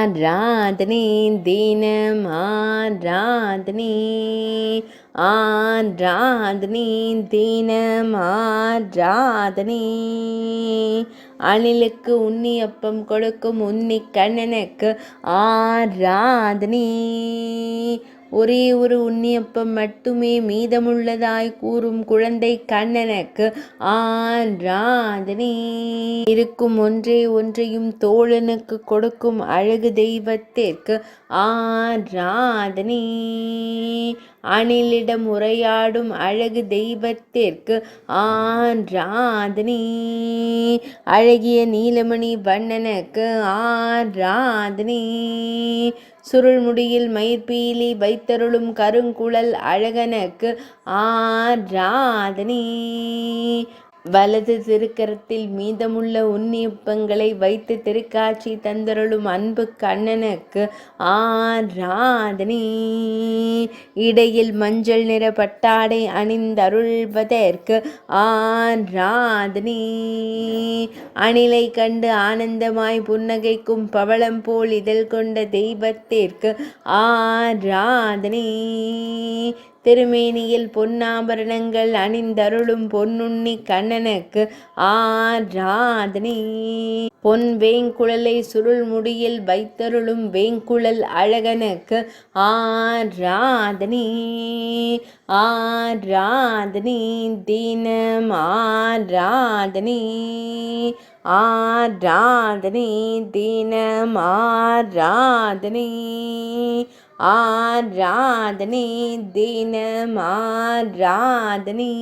ஆராதனை தினம் ஆராதனை ஆராதனை தினம் ஆராதனை அணிலுக்கு உன்னியப்பம் கொடுக்கும் உன்னி கண்ணனுக்கு ஆராதனை ஒரே ஒரு உன்னியப்பம் மட்டுமே மீதமுள்ளதாய் கூறும் குழந்தை கண்ணனுக்கு ஆராதனை இருக்கும் ஒன்றையும் தோழனுக்கு கொடுக்கும் அழகு தெய்வத்திற்கு ஆராதனை அணிலிடம் உரையாடும் அழகு தெய்வத்திற்கு ஆராதனை அழகிய நீலமணி வண்ணனுக்கு ஆராதனை சுருள்முடியில் மயிர்பீலி வைத்தருளும் கருங்குழல் அழகனுக்கு ஆராதனை வலது திருக்கரத்தில் மீதமுள்ள உன்னியப்பங்களை வைத்து திருக்காட்சி தந்தருளும் அன்பு கண்ணனுக்கு ஆராதனை இடையில் மஞ்சள் நிற பட்டாடை அணிந்தருள்வதற்கு ஆராதனை அணிலை கண்டு ஆனந்தமாய் புன்னகைக்கும் பவளம் போல் இதழ் கொண்ட தெய்வத்திற்கு ஆராதனை திருமேனியில் பொன்னாபரணங்கள் அணிந்தருளும் பொன்னுண்ணி கண்ணனுக்கு ஆராதனை பொன் வேங்குழலை சுருள் முடியில் வைத்தருளும் வேங்குழல் அழகனுக்கு ஆராதனை ஆராதனை தினம் ஆராதனை ஆராதனை தினம் ஆராதனை ஆராதனை தினம் ஆராதனை.